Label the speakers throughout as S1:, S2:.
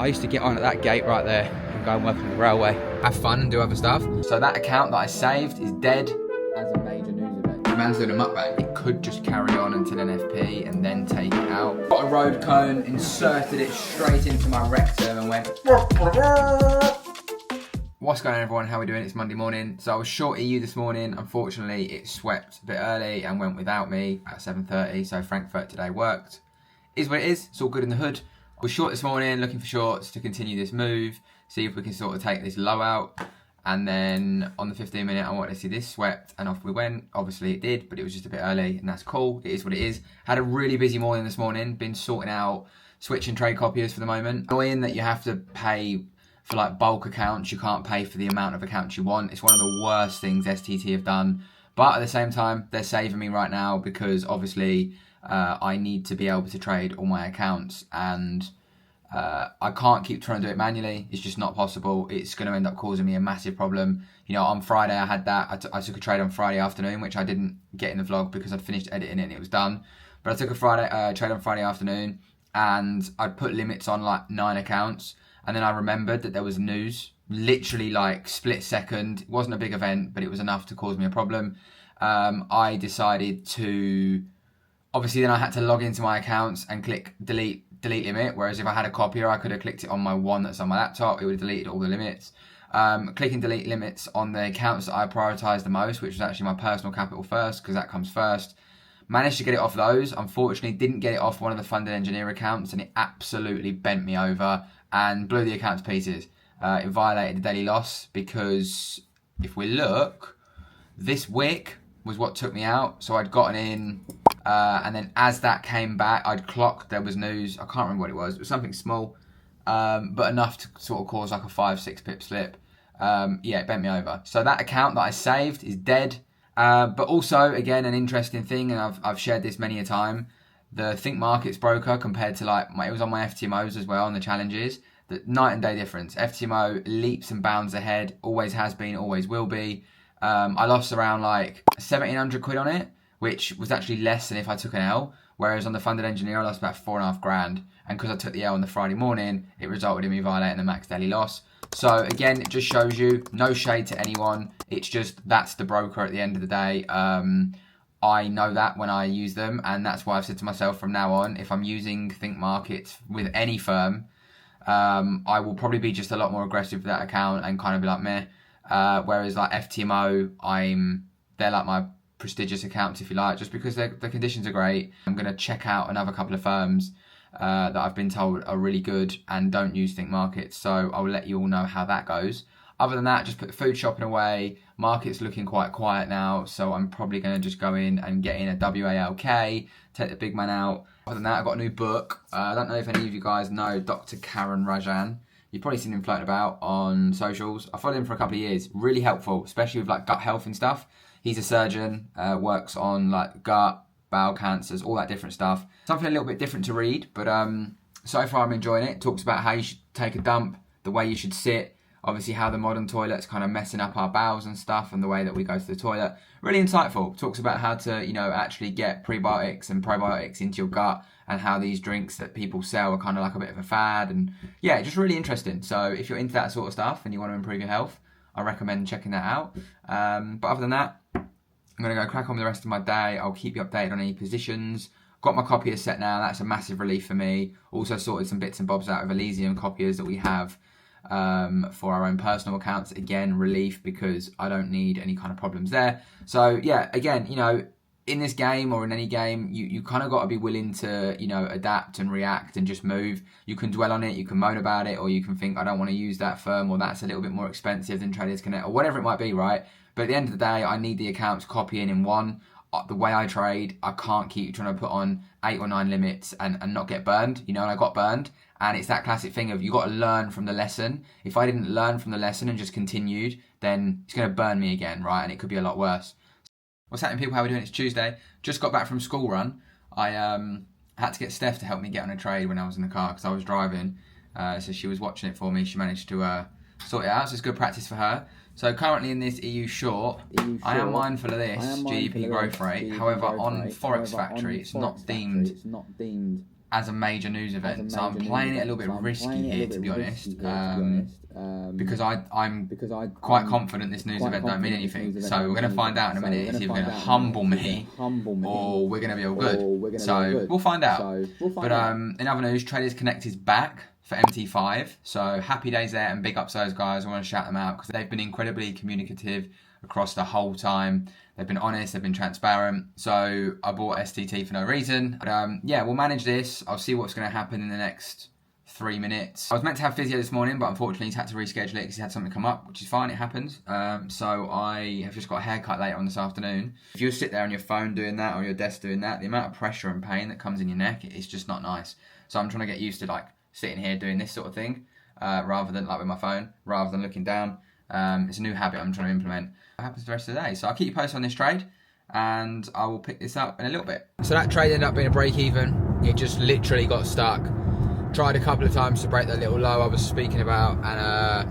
S1: I used to get on at that gate right there and go and work on the railway, have fun and do other stuff. So that account that I saved is dead as a major news event. The man's doing a mukbang. It could just carry on until NFP and then take it out. Got a road cone, inserted it straight into my rectum and went... What's going on, everyone? How are we doing? It's Monday morning. So I was short EU this morning. Unfortunately, it swept a bit early and went without me at 7:30. So Frankfurt today worked. Is what it is. It's all good in the hood. I was short this morning, looking for shorts to continue this move, see if we can sort of take this low out. And then on the 15 minute, I wanted to see this swept, and off we went. Obviously it did, but it was just a bit early, and that's cool. It is what it is. Had a really busy morning this morning. Been sorting out switching trade copiers for the moment. Annoying that you have to pay for like bulk accounts. You can't pay for the amount of accounts you want. It's one of the worst things STT have done. But at the same time, they're saving me right now because obviously I need to be able to trade all my accounts, and I can't keep trying to do it manually. It's just not possible. It's going to end up causing me a massive problem. You know, on Friday I had that. I took a trade on Friday afternoon, which I didn't get in the vlog because I'd finished editing it and it was done. But I took a trade on Friday afternoon, and I'd put limits on like 9 accounts. And then I remembered that there was news, literally like split second. It wasn't a big event, but it was enough to cause me a problem. I decided to, obviously then I had to log into my accounts and click delete limit. Whereas if I had a copier, I could have clicked it on my one that's on my laptop. It would have deleted all the limits. Clicking delete limits on the accounts that I prioritized the most, which was actually my personal capital first, because that comes first. Managed to get it off those. Unfortunately, didn't get it off one of the funded engineer accounts, and it absolutely bent me over and blew the account to pieces. It violated the daily loss because if we look, this wick was what took me out. So I'd gotten in, and then as that came back, I'd clocked there was news. I can't remember what it was. It was something small, but enough to sort of cause like a 5-6 pip slip. Yeah, it bent me over. So that account that I saved is dead. But also, again, an interesting thing, and I've shared this many a time, the Think Markets broker compared to like, it was on my FTMOs as well, on the challenges, the night and day difference. FTMO leaps and bounds ahead, always has been, always will be. I lost around like 1,700 quid on it, which was actually less than if I took an L. Whereas on the funded engineer, I lost about 4.5 grand. And because I took the L on the Friday morning, it resulted in me violating the max daily loss. So again, it just shows you, no shade to anyone. It's just, that's the broker at the end of the day. I know that when I use them, and that's why I've said to myself from now on, if I'm using Think Markets with any firm, I will probably be just a lot more aggressive with that account and kind of be like, meh. Whereas like FTMO, they're like my prestigious accounts, if you like, just because the conditions are great. I'm going to check out another couple of firms that I've been told are really good and don't use Think Markets, so I'll let you all know how that goes. Other than that, just put the food shopping away. Market's looking quite quiet now, so I'm probably going to just go in and get in a WALK, take the big man out. Other than that, I've got a new book. I don't know if any of you guys know Dr. Karen Rajan. You've probably seen him floating about on socials. I followed him for a couple of years. Really helpful, especially with like gut health and stuff. He's a surgeon, works on like gut, bowel cancers, all that different stuff. Something a little bit different to read, but so far I'm enjoying it. Talks about how you should take a dump, the way you should sit, obviously how the modern toilet's kind of messing up our bowels and stuff, and the way that we go to the toilet. Really insightful. Talks about how to, you know, actually get prebiotics and probiotics into your gut, and how these drinks that people sell are kind of like a bit of a fad. And yeah, just really interesting. So if you're into that sort of stuff and you want to improve your health, I recommend checking that out. But other than that, I'm going to go crack on with the rest of my day. I'll keep you updated on any positions. Got my copier set now. That's a massive relief for me. Also sorted some bits and bobs out of Elysium copiers that we have for our own personal accounts. Again, relief because I don't need any kind of problems there. So yeah, again, you know, in this game or in any game, you kind of got to be willing to, you know, adapt and react and just move. You can dwell on it, you can moan about it, or you can think, I don't want to use that firm, or that's a little bit more expensive than Traders Connect, or whatever it might be, right? But at the end of the day, I need the accounts copying in one. The way I trade, I can't keep trying to put on 8 or 9 limits and not get burned, you know, and I got burned. And it's that classic thing of, you got to learn from the lesson. If I didn't learn from the lesson and just continued, then it's going to burn me again, right? And it could be a lot worse. What's happening, people? How are we doing? It's Tuesday. Just got back from school run. I had to get Steph to help me get on a trade when I was in the car because I was driving. So she was watching it for me. She managed to sort it out. So it's good practice for her. So currently in this EU short, I am mindful of this GDP growth rate. However, on Forex Factory, it's not deemed as a major news event. So I'm playing it a little bit risky here, to be honest, because I'm quite confident this news event don't mean anything. So we're going to find out in a minute. It's either going to humble me or we're going to be all good. So we'll find out. But in other news, Traders Connect is back for MT5. So happy days there, and big ups those guys. I want to shout them out because they've been incredibly communicative across the whole time. They've been honest, they've been transparent. So I bought STT for no reason. But yeah, we'll manage this. I'll see what's going to happen in the next 3 minutes. I was meant to have physio this morning, but unfortunately he's had to reschedule it because he had something come up, which is fine, it happens. So I have just got a haircut later on this afternoon. If you sit there on your phone doing that, or on your desk doing that, the amount of pressure and pain that comes in your neck is just not nice. So I'm trying to get used to like sitting here doing this sort of thing, rather than like with my phone, rather than looking down. It's a new habit I'm trying to implement. What happens the rest of the day? So I'll keep you posted on this trade, and I will pick this up in a little bit. So that trade ended up being a break even. It just literally got stuck. Tried a couple of times to break that little low I was speaking about, and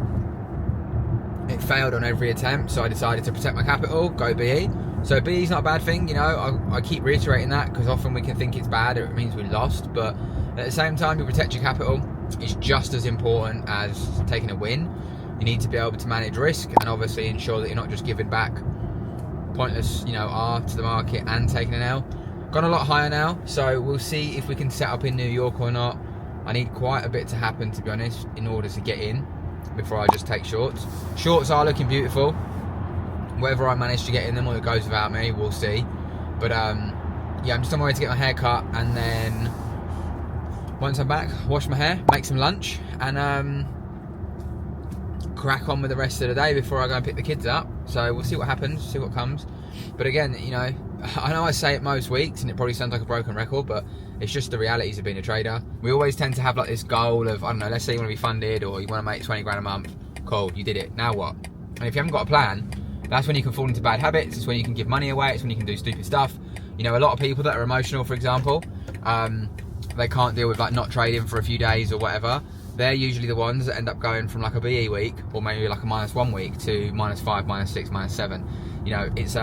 S1: it failed on every attempt. So I decided to protect my capital, go BE. So BE is not a bad thing, you know. I keep reiterating that because often we can think it's bad or it means we lost, but at the same time, you protect your capital. It's just as important as taking a win. You need to be able to manage risk and obviously ensure that you're not just giving back pointless, you know, R to the market and taking an L. Gone a lot higher now, so we'll see if we can set up in New York or not. I need quite a bit to happen, to be honest, in order to get in before I just take shorts. Shorts are looking beautiful. Whether I manage to get in them or it goes without me, we'll see. But yeah, I'm just on my way to get my hair cut, and then once I'm back, wash my hair, make some lunch, and crack on with the rest of the day before I go and pick the kids up. So we'll see what happens, see what comes. But again, you know I say it most weeks and it probably sounds like a broken record, but it's just the realities of being a trader. We always tend to have like this goal of, I don't know, let's say you want to be funded or you want to make 20 grand a month. Cool, you did it, now what? And if you haven't got a plan, that's when you can fall into bad habits. It's when you can give money away, it's when you can do stupid stuff. You know, a lot of people that are emotional, for example, they can't deal with like not trading for a few days or whatever. They're usually the ones that end up going from like a BE week or maybe like a -1 week to -5, -6, -7. You know, it's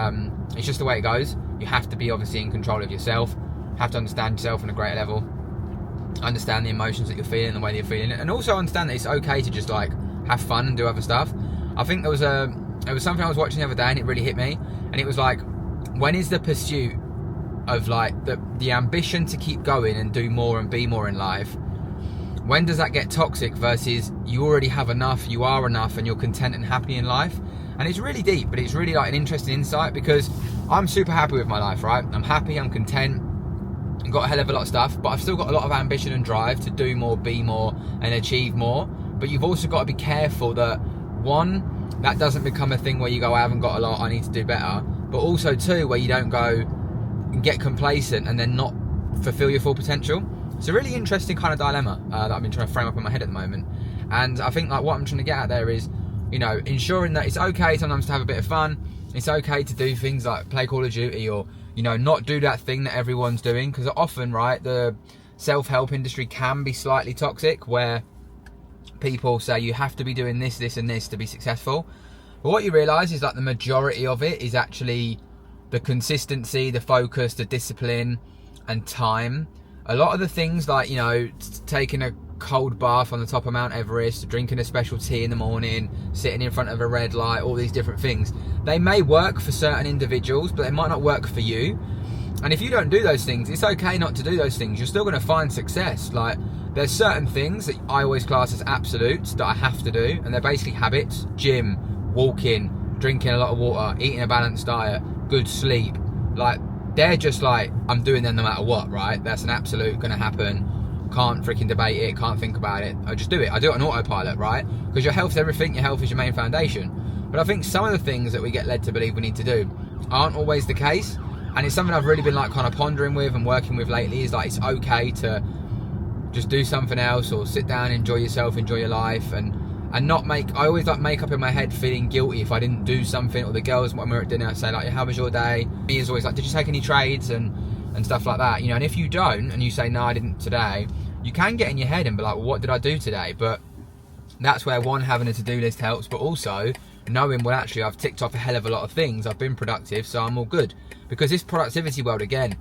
S1: just the way it goes. You have to be obviously in control of yourself. Have to understand yourself on a greater level. Understand the emotions that you're feeling, the way that you're feeling it, and also understand that it's okay to just like have fun and do other stuff. I think there was something I was watching the other day and it really hit me, and it was like, when is the pursuit of like the ambition to keep going and do more and be more in life, when does that get toxic versus you already have enough, you are enough, and you're content and happy in life? And it's really deep, but it's really like an interesting insight, because I'm super happy with my life, right? I'm happy, I'm content, I've got a hell of a lot of stuff, but I've still got a lot of ambition and drive to do more, be more, and achieve more. But you've also got to be careful that, one, that doesn't become a thing where you go, I haven't got a lot, I need to do better. But also, two, where you don't go and get complacent and then not fulfill your full potential. It's a really interesting kind of dilemma that I've been trying to frame up in my head at the moment. And I think like what I'm trying to get at there is, you know, ensuring that it's okay sometimes to have a bit of fun. It's okay to do things like play Call of Duty or, you know, not do that thing that everyone's doing. Because often, right, the self-help industry can be slightly toxic, where people say you have to be doing this, this and this to be successful. But what you realise is that the majority of it is actually the consistency, the focus, the discipline and time. A lot of the things like, you know, taking a cold bath on the top of Mount Everest, drinking a special tea in the morning, sitting in front of a red light, all these different things, they may work for certain individuals, but they might not work for you. And if you don't do those things, it's okay not to do those things. You're still going to find success. Like, there's certain things that I always class as absolutes that I have to do, and they're basically habits: gym, walking, drinking a lot of water, eating a balanced diet, good sleep. Like, they're just like, I'm doing them no matter what, right? That's an absolute going to happen. Can't freaking debate it, can't think about it. I just do it. I do it on autopilot, right? Because your health is everything, your health is your main foundation. But I think some of the things that we get led to believe we need to do aren't always the case. And it's something I've really been like kind of pondering with and working with lately, is like, it's okay to just do something else or sit down, enjoy yourself, enjoy your life, and not make, I always like make up in my head feeling guilty if I didn't do something. Or the girls when we're at dinner say like, how was your day? Me is always like, did you take any trades and stuff like that, you know. And if you don't and you say, no, I didn't today, you can get in your head and be like, well, what did I do today? But that's where, one, having a to-do list helps, but also knowing, well, actually I've ticked off a hell of a lot of things, I've been productive, so I'm all good. Because this productivity world, again,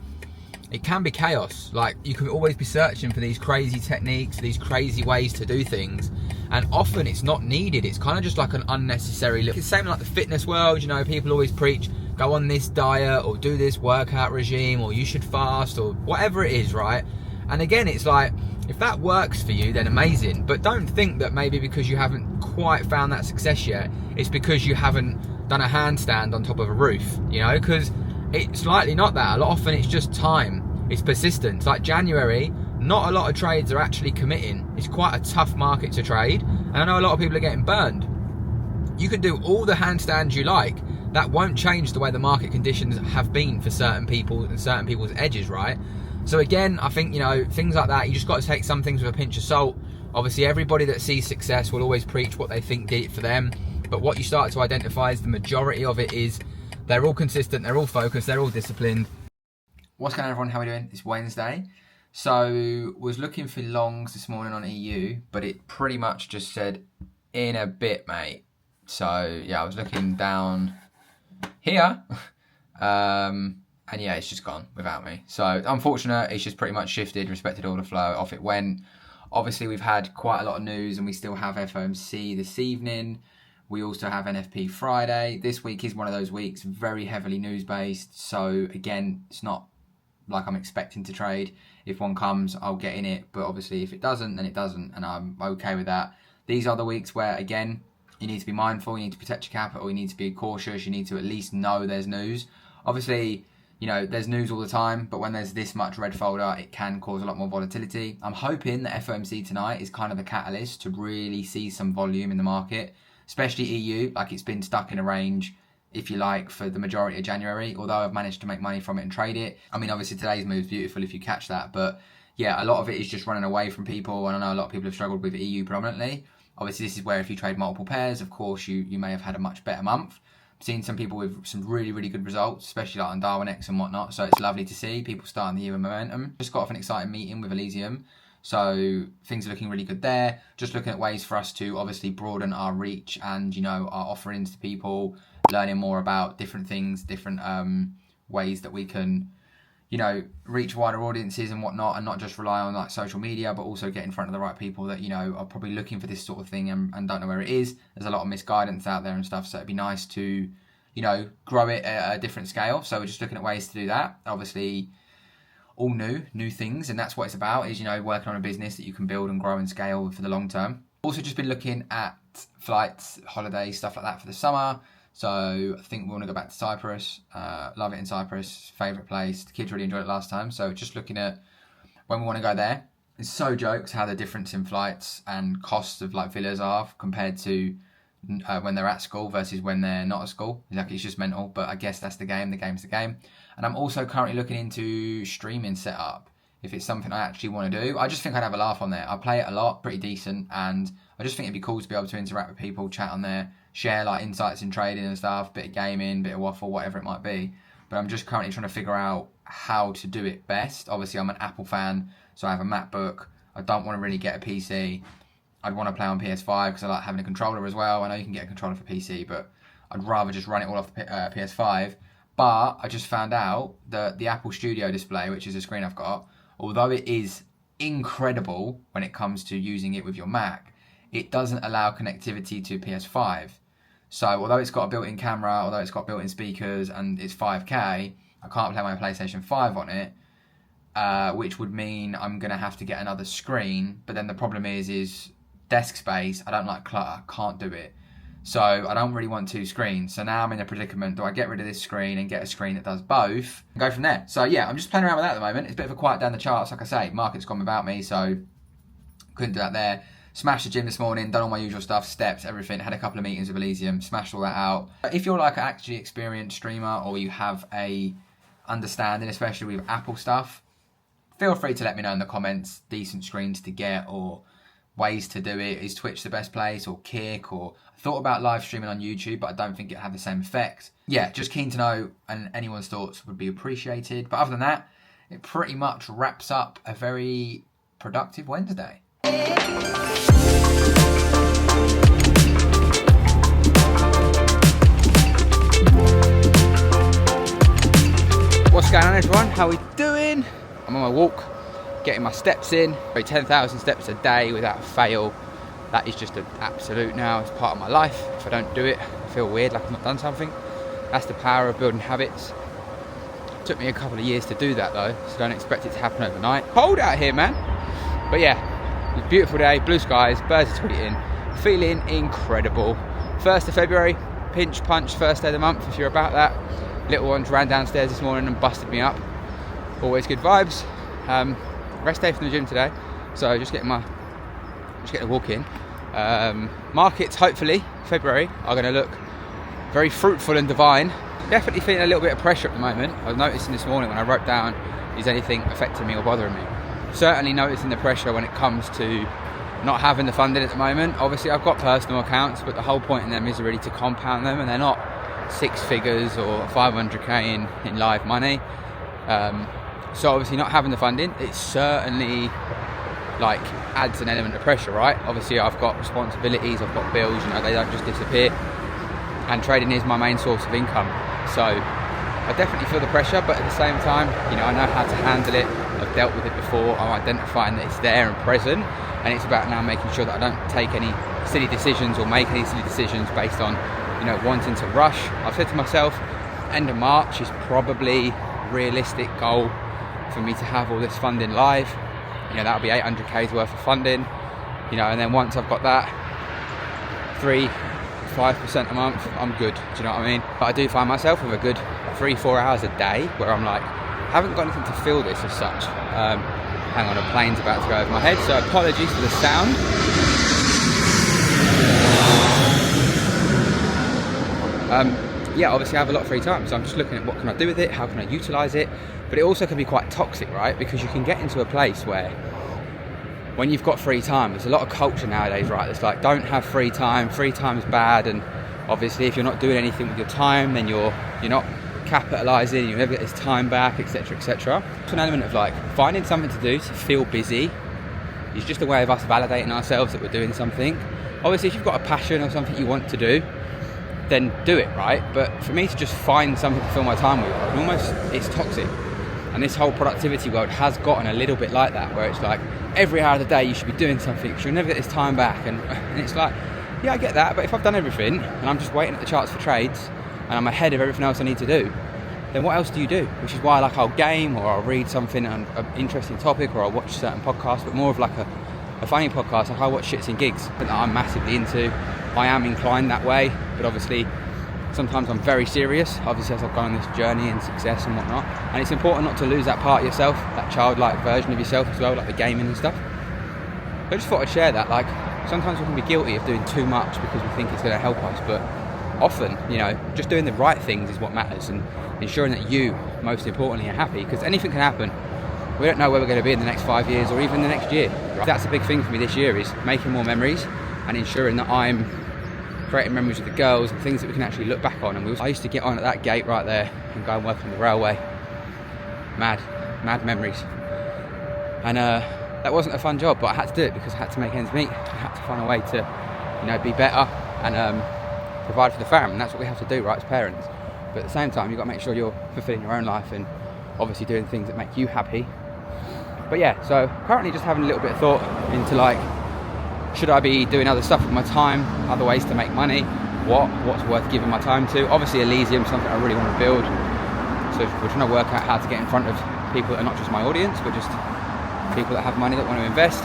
S1: it can be chaos. Like, you can always be searching for these crazy techniques, these crazy ways to do things, and often it's not needed. It's kind of just like an unnecessary little... It's the same like the fitness world, you know, people always preach, go on this diet, or do this workout regime, or you should fast, or whatever it is, right? And again, it's like, if that works for you, then amazing. But don't think that maybe because you haven't quite found that success yet, it's because you haven't done a handstand on top of a roof, you know, because it's likely not that. A lot often it's just time, it's persistence. Like January, not a lot of trades are actually committing. It's quite a tough market to trade, and I know a lot of people are getting burned. You can do all the handstands you like, that won't change the way the market conditions have been for certain people and certain people's edges, right? So again, I think, you know, things like that, you just got to take some things with a pinch of salt. Obviously, everybody that sees success will always preach what they think did it for them, but what you start to identify is the majority of it is they're all consistent, they're all focused, they're all disciplined. What's going on, everyone? How are we doing? It's Wednesday. So, was looking for longs this morning on EU, but it pretty much just said, in a bit, mate. So, yeah, I was looking down here, and yeah, it's just gone without me. So, unfortunate, it's just pretty much shifted, respected order flow, off it went. Obviously, we've had quite a lot of news, and we still have FOMC this evening. We also have NFP Friday. This week is one of those weeks, very heavily news-based. So, again, it's not like I'm expecting to trade. If one comes, I'll get in it. But obviously, if it doesn't, then it doesn't. And I'm okay with that. These are the weeks where, again, you need to be mindful. You need to protect your capital. You need to be cautious. You need to at least know there's news. Obviously, you know, there's news all the time. But when there's this much red folder, it can cause a lot more volatility. I'm hoping that FOMC tonight is kind of the catalyst to really see some volume in the market. Especially EU, like it's been stuck in a range, if you like, for the majority of January, although I've managed to make money from it and trade it. I mean, obviously today's move is beautiful if you catch that, but yeah, a lot of it is just running away from people, and I know a lot of people have struggled with EU predominantly. Obviously, this is where if you trade multiple pairs, of course, you may have had a much better month. I've seen some people with some really, really good results, especially like on Darwin X and whatnot, so it's lovely to see people starting the year with momentum. Just got off an exciting meeting with Elysium. So things are looking really good there. Just looking at ways for us to obviously broaden our reach and, you know, our offerings to people, learning more about different things, different ways that we can, you know, reach wider audiences and whatnot, and not just rely on like social media, but also get in front of the right people that, you know, are probably looking for this sort of thing and don't know where it is. There's a lot of misguidance out there and stuff. So it'd be nice to, you know, grow it at a different scale. So we're just looking at ways to do that. Obviously, all new things, and that's what it's about, is, you know, working on a business that you can build and grow and scale for the long term. Also just been looking at flights, holidays, stuff like that for the summer. So I think we want to go back to Cyprus. Love it in Cyprus, favourite place. The kids really enjoyed it last time, so just looking at when we want to go there. It's so jokes how the difference in flights and costs of like villas are compared to when they're at school versus when they're not at school. Like, it's just mental, but I guess that's the game. The game's the game. And I'm also currently looking into streaming setup, if it's something I actually want to do. I just think I'd have a laugh on there. I play it a lot, pretty decent, and I just think it'd be cool to be able to interact with people, chat on there, share like insights in trading and stuff, bit of gaming, bit of waffle, whatever it might be. But I'm just currently trying to figure out how to do it best. Obviously, I'm an Apple fan, so I have a MacBook. I don't want to really get a PC. I'd want to play on PS5 because I like having a controller as well. I know you can get a controller for PC, but I'd rather just run it all off the PS5. But I just found out that the Apple Studio display, which is the screen I've got, although it is incredible when it comes to using it with your Mac, it doesn't allow connectivity to PS5. So although it's got a built-in camera, although it's got built-in speakers, and it's 5K, I can't play my PlayStation 5 on it, which would mean I'm going to have to get another screen. But then the problem is desk space. I don't like clutter, can't do it. So I don't really want two screens. So now I'm in a predicament. Do I get rid of this screen and get a screen that does both and go from there? So yeah, I'm just playing around with that at the moment. It's a bit of a quiet down the charts. Like I say, market's gone without me, so couldn't do that there. Smashed the gym this morning, done all my usual stuff, steps, everything. Had a couple of meetings with Elysium, smashed all that out. If you're like an actually experienced streamer, or you have a understanding, especially with Apple stuff, feel free to let me know in the comments decent screens to get, or ways to do it. Is Twitch the best place, or Kick, or I thought about live streaming on YouTube, but I don't think it had the same effect. Yeah, just keen to know, and anyone's thoughts would be appreciated. But other than that, it pretty much wraps up a very productive Wednesday. What's going on, everyone? how we doing? I'm on my walk, getting my steps in. 10,000 steps a day without fail. That is just an absolute now. It's part of my life. If I don't do it, I feel weird, like I've not done something. That's the power of building habits. It took me a couple of years to do that though, so don't expect it to happen overnight. Cold out here, man. But yeah, it's a beautiful day, blue skies, birds are tweeting, feeling incredible. 1st of February, pinch punch, first day of the month if you're about that. Little ones ran downstairs this morning and busted me up. Always good vibes. Rest day from the gym today, so just getting a walk in. Markets, hopefully, February, are going to look very fruitful and divine. Definitely feeling a little bit of pressure at the moment. I was noticing this morning when I wrote down, is anything affecting me or bothering me? Certainly noticing the pressure when it comes to not having the funding at the moment. Obviously, I've got personal accounts, but the whole point in them is really to compound them, and they're not 6 figures or 500k in live money. So obviously not having the funding, it certainly like adds an element of pressure, right? Obviously I've got responsibilities, I've got bills, you know, they don't just disappear, and trading is my main source of income. So I definitely feel the pressure, but at the same time, you know, I know how to handle it. I've dealt with it before. I'm identifying that it's there and present, and it's about now making sure that I don't take any silly decisions or make any silly decisions based on, you know, wanting to rush. I've said to myself, end of March is probably realistic goal for me to have all this funding live. You know, that'll be 800k's worth of funding, you know, and then once I've got that, 3-5% a month, I'm good. Do you know what I mean? But I do find myself with a good 3-4 hours a day where I'm like, I haven't got anything to fill this as such. Hang on, a plane's about to go over my head, so apologies for the sound. Yeah, obviously I have a lot of free time, so I'm just looking at what can I do with it, how can I utilise it. But it also can be quite toxic, right? Because you can get into a place where when you've got free time, there's a lot of culture nowadays, right? It's like, don't have free time's bad, and obviously if you're not doing anything with your time, then you're not capitalising, you'll never get this time back, etc, etc. It's an element of like finding something to do to feel busy is just a way of us validating ourselves that we're doing something. Obviously if you've got a passion or something you want to do, then do it, right? But for me to just find something to fill my time with, it's toxic. And this whole productivity world has gotten a little bit like that, where it's like every hour of the day you should be doing something, because you'll never get this time back. And it's like, yeah, I get that, but if I've done everything and I'm just waiting at the charts for trades and I'm ahead of everything else I need to do, then what else do you do? Which is why like I'll game, or I'll read something on an interesting topic, or I'll watch certain podcasts, but more of like a funny podcast. Like I watch Shits and Gigs that I'm massively into. I am inclined that way, but obviously sometimes I'm very serious, obviously, as I've gone on this journey and success and whatnot. And it's important not to lose that part of yourself, that childlike version of yourself as well, like the gaming and stuff. I just thought I'd share that. Like, sometimes we can be guilty of doing too much because we think it's going to help us, but often, you know, just doing the right things is what matters, and ensuring that you, most importantly, are happy, because anything can happen. We don't know where we're going to be in the next 5 years or even the next year. Right? That's a big thing for me this year, is making more memories and ensuring that I'm creating memories with the girls and things that we can actually look back on. And I used to get on at that gate right there and go and work on the railway. Mad memories. And that wasn't a fun job, but I had to do it because I had to make ends meet. I had to find a way to, you know, be better and provide for the family. And that's what we have to do, right, as parents. But at the same time, you've got to make sure you're fulfilling your own life and obviously doing things that make you happy. But yeah, so currently just having a little bit of thought into like, should I be doing other stuff with my time, other ways to make money? What's worth giving my time to? Obviously Elysium is something I really want to build. So we're trying to work out how to get in front of people that are not just my audience, but just people that have money that want to invest.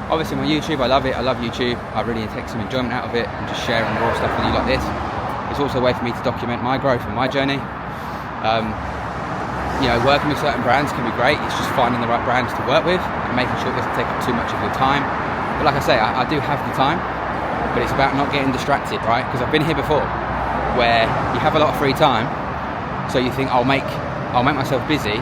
S1: Obviously my YouTube, I love it. I love YouTube. I really take some enjoyment out of it, and just sharing raw stuff with you like this. It's also a way for me to document my growth and my journey. You know, working with certain brands can be great. It's just finding the right brands to work with and making sure it doesn't take up too much of your time. But like I say, I do have the time, but it's about not getting distracted, right? Because I've been here before, where you have a lot of free time, so you think I'll make myself busy,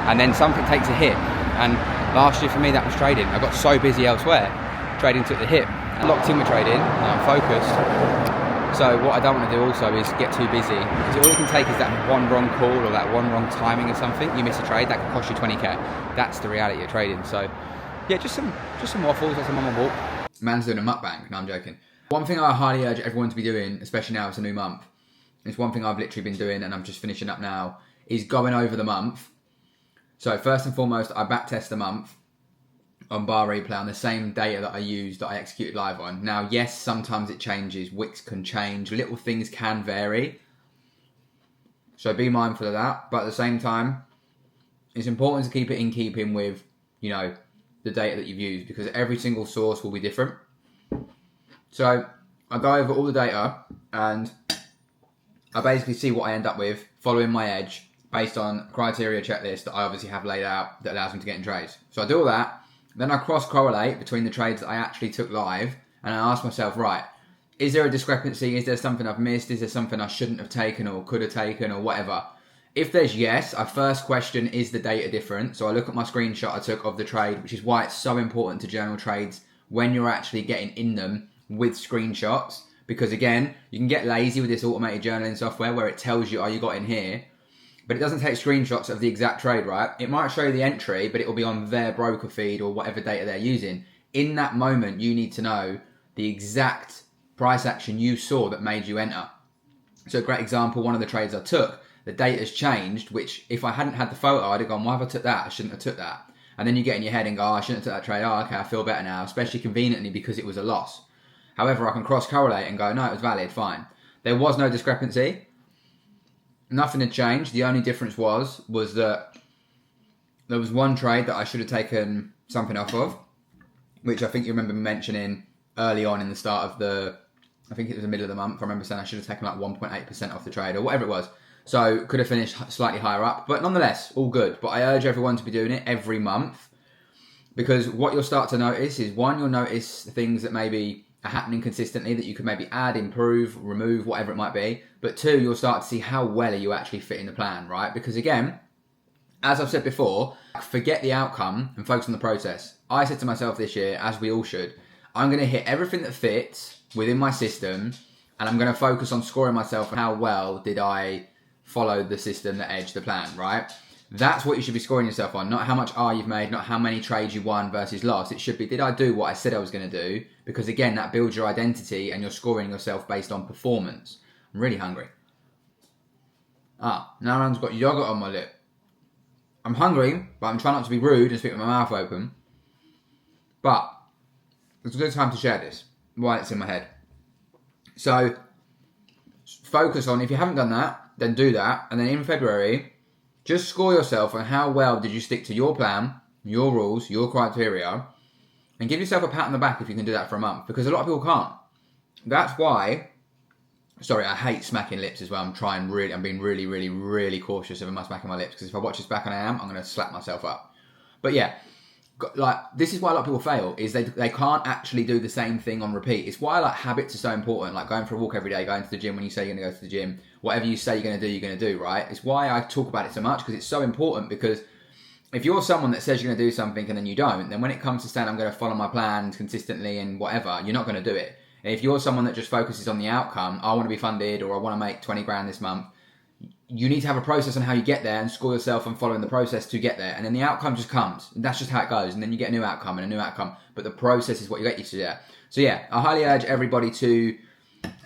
S1: and then something takes a hit. And last year for me, that was trading. I got so busy elsewhere, trading took the hit. I locked in with trading, and I'm focused. So what I don't want to do also is get too busy, because all it can take is that one wrong call or that one wrong timing of something. You miss a trade, that could cost you 20k. That's the reality of trading. So yeah, just some waffles as I'm on my walk. Man's doing a mukbang. No, I'm joking. One thing I highly urge everyone to be doing, especially now it's a new month, it's one thing I've literally been doing and I'm just finishing up now, is going over the month So first and foremost, I backtest a month on bar replay on the same data that I used, that I executed live on. Now, yes, sometimes it changes. Wicks can change. Little things can vary. So be mindful of that. But at the same time, it's important to keep it in keeping with, you know, the data that you've used, because every single source will be different. So I go over all the data and I basically see what I end up with following my edge based on criteria checklist that I obviously have laid out that allows me to get in trades. So I do all that, then I cross-correlate between the trades that I actually took live, and I ask myself, right, is there a discrepancy? Is there something I've missed? Is there something I shouldn't have taken or could have taken or whatever? If there's yes, I first question, is the data different? So I look at my screenshot I took of the trade, which is why it's so important to journal trades when you're actually getting in them with screenshots. Because again, you can get lazy with this automated journaling software where it tells you, oh, you got in here, but it doesn't take screenshots of the exact trade, right? It might show you the entry, but it will be on their broker feed or whatever data they're using. In that moment, you need to know the exact price action you saw that made you enter. So a great example, one of the trades I took, the data's changed, which if I hadn't had the photo, I'd have gone, why have I took that? I shouldn't have took that. And then you get in your head and go, oh, I shouldn't have took that trade. Oh, okay, I feel better now, especially conveniently because it was a loss. However, I can cross-correlate and go, no, it was valid, fine. There was no discrepancy. Nothing had changed. The only difference was that there was one trade that I should have taken something off of, which I think you remember me mentioning early on in the start of I think it was the middle of the month. I remember saying I should have taken like 1.8% off the trade or whatever it was. So could have finished slightly higher up, but nonetheless, all good. But I urge everyone to be doing it every month, because what you'll start to notice is, one, you'll notice things that maybe are happening consistently that you could maybe add, improve, remove, whatever it might be. But two, you'll start to see how well are you actually fitting the plan, right? Because again, as I've said before, forget the outcome and focus on the process. I said to myself this year, as we all should, I'm going to hit everything that fits within my system, and I'm going to focus on scoring myself on how well did I follow the system that edged the plan, right? That's what you should be scoring yourself on, not how much R you've made, not how many trades you won versus lost. It should be, did I do what I said I was going to do? Because again, that builds your identity and you're scoring yourself based on performance. I'm really hungry. Now I've got yogurt on my lip. I'm hungry, but I'm trying not to be rude and speak with my mouth open. But it's a good time to share this while it's in my head. So focus on, if you haven't done that, then do that. And then in February, just score yourself on how well did you stick to your plan, your rules, your criteria, and give yourself a pat on the back if you can do that for a month, because a lot of people can't. That's why, sorry, I hate smacking lips as well. I'm being really, really, really cautious of am I smacking my lips, because if I watch this back and I am, I'm going to slap myself up. But yeah, like, this is why a lot of people fail, is they can't actually do the same thing on repeat. It's why like habits are so important, like going for a walk every day, going to the gym when you say you're going to go to the gym, whatever you say you're going to do, right? It's why I talk about it so much, because it's so important. Because if you're someone that says you're going to do something and then you don't, then when it comes to saying I'm going to follow my plan consistently and whatever, you're not going to do it. And if you're someone that just focuses on the outcome, I want to be funded or I want to make 20 grand this month, you need to have a process on how you get there and score yourself on following the process to get there. And then the outcome just comes. And that's just how it goes. And then you get a new outcome and a new outcome. But the process is what you get you to there. So yeah, I highly urge everybody to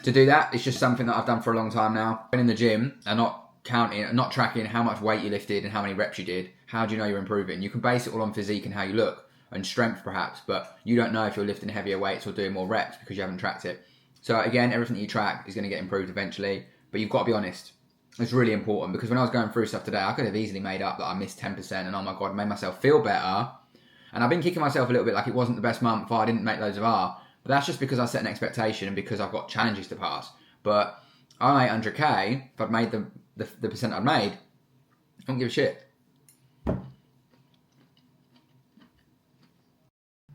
S1: do that. It's just something that I've done for a long time now. When in the gym and not tracking how much weight you lifted and how many reps you did, how do you know you're improving? You can base it all on physique and how you look and strength perhaps, but you don't know if you're lifting heavier weights or doing more reps because you haven't tracked it. So again, everything you track is going to get improved eventually, but you've got to be honest. It's really important, because when I was going through stuff today, I could have easily made up that I missed 10% and oh my God, made myself feel better. And I've been kicking myself a little bit like it wasn't the best month, I didn't make loads of R. But that's just because I set an expectation and because I've got challenges to pass. But I made 100k, if I'd made the percent I'd made, I don't give a shit.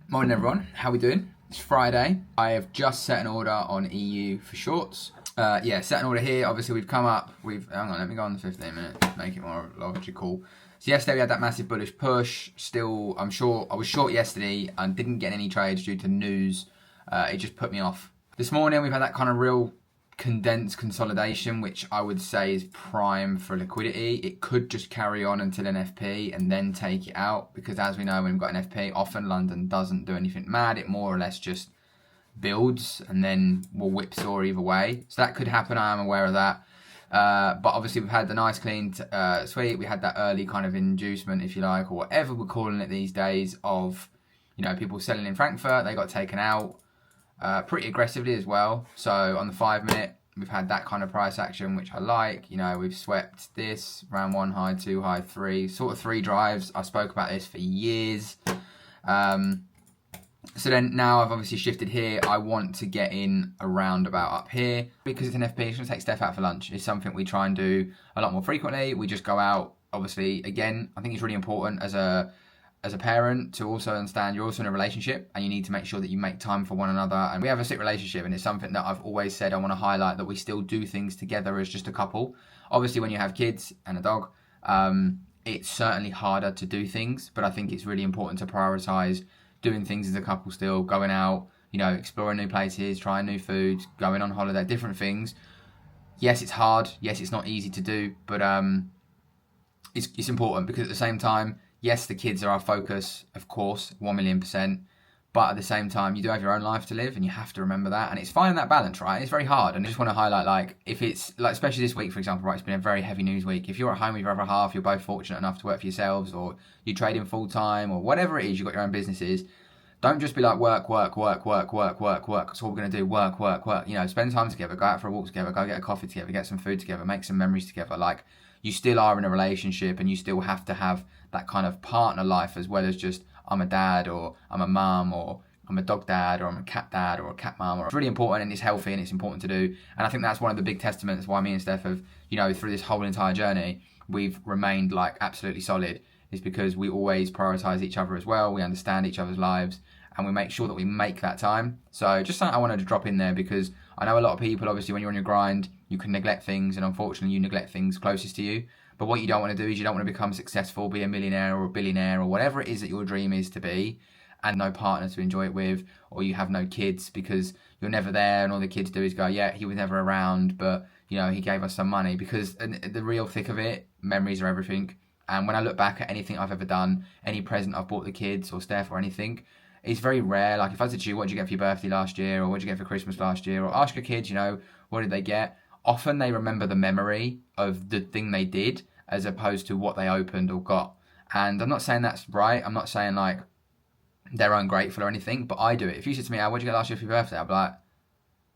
S1: Morning everyone, how we doing? It's Friday. I have just set an order on EU for shorts. Set an order here. Obviously we've come up, hang on, let me go on the 15 minutes, make it more logical. So yesterday we had that massive bullish push. Still, I was short yesterday and didn't get any trades due to news. It just put me off. This morning we've had that kind of real condensed consolidation, which I would say is prime for liquidity. It could just carry on until an FP and then take it out, because as we know, when we've got an FP, often London doesn't do anything mad. It more or less just builds and then will whipsaw either way. So that could happen. I am aware of that. But obviously we've had the nice clean sweep. We had that early kind of inducement, if you like, or whatever we're calling it these days, of, you know, people selling in Frankfurt. They got taken out pretty aggressively as well. So on the 5 minute, we've had that kind of price action, which I like. You know, we've swept this round 1 high, 2 high, 3, sort of 3 drives. I spoke about this for years. So then now I've obviously shifted here. I want to get in around about up here because it's an FP. It's going to take Steph out for lunch. It's something we try and do a lot more frequently. We just go out. Obviously, again, I think it's really important as a parent to also understand you're also in a relationship and you need to make sure that you make time for one another. And we have a sick relationship, and it's something that I've always said I want to highlight, that we still do things together as just a couple. Obviously, when you have kids and a dog, it's certainly harder to do things, but I think it's really important to prioritize doing things as a couple still, going out, you know, exploring new places, trying new foods, going on holiday, different things. Yes, it's hard. Yes, it's not easy to do, but it's important because at the same time, yes, the kids are our focus, of course, 1,000,000%. But at the same time, you do have your own life to live, and you have to remember that. And it's finding that balance, right? It's very hard. And I just want to highlight, like, if it's, like, especially this week, for example, right, it's been a very heavy news week. If you're at home with your other half, you're both fortunate enough to work for yourselves, or you trade in full time, or whatever it is, you've got your own businesses. Don't just be like, work. That's all we're going to do, work. You know, spend time together, go out for a walk together, go get a coffee together, get some food together, make some memories together. Like, you still are in a relationship, and you still have to have that kind of partner life as well as just, I'm a dad, or I'm a mum, or I'm a dog dad, or I'm a cat dad, or a cat mum. It's really important, and it's healthy, and it's important to do. And I think that's one of the big testaments why me and Steph have, you know, through this whole entire journey, we've remained like absolutely solid, is because we always prioritize each other as well. We understand each other's lives, and we make sure that we make that time. So just something I wanted to drop in there, because I know a lot of people, obviously, when you're on your grind, you can neglect things, and unfortunately you neglect things closest to you. But what you don't want to do is you don't want to become successful, be a millionaire or a billionaire or whatever it is that your dream is to be, and no partner to enjoy it with, or you have no kids because you're never there, and all the kids do is go, yeah, he was never around, but, you know, he gave us some money. Because the real thick of it, memories are everything. And when I look back at anything I've ever done, any present I've bought the kids or Steph or anything, it's very rare. Like, if I said to you, what did you get for your birthday last year, or what did you get for Christmas last year, or ask your kids, you know, what did they get? Often they remember the memory of the thing they did as opposed to what they opened or got. And I'm not saying that's right. I'm not saying like they're ungrateful or anything, but I do it. If you said to me, what did you get last year for your birthday? I'd be like,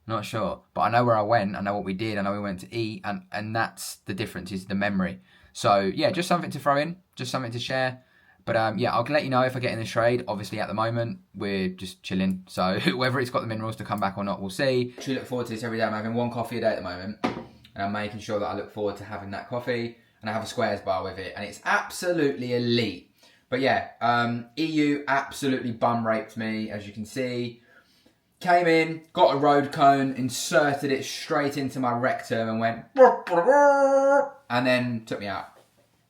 S1: not sure. But I know where I went. I know what we did. I know we went to eat. And that's the difference, is the memory. So yeah, just something to throw in, just something to share. But yeah, I'll let you know if I get in the trade. Obviously, at the moment, we're just chilling. So whether it's got the minerals to come back or not, we'll see. I actually look forward to this every day. I'm having 1 coffee a day at the moment. And I'm making sure that I look forward to having that coffee. And I have a squares bar with it. And it's absolutely elite. But yeah, EU absolutely bum raped me, as you can see. Came in, got a road cone, inserted it straight into my rectum and went... And then took me out.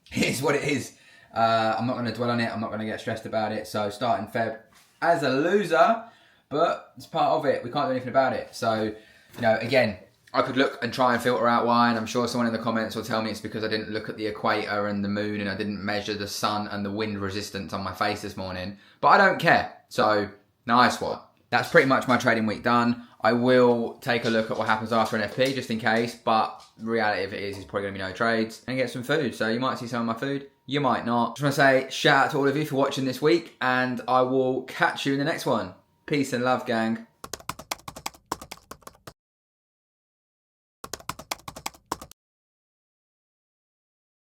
S1: Here's what it is. I'm not going to dwell on it. I'm not going to get stressed about it. So starting Feb as a loser, but it's part of it. We can't do anything about it. So, you know, again, I could look and try and filter out why, and I'm sure someone in the comments will tell me it's because I didn't look at the equator and the moon, and I didn't measure the sun and the wind resistance on my face this morning. But I don't care. So, nice one. That's pretty much my trading week done. I will take a look at what happens after an FP, just in case, but the reality of it is probably going to be no trades, and get some food. So you might see some of my food, you might not. Just want to say shout out to all of you for watching this week, and I will catch you in the next one. Peace and love, gang.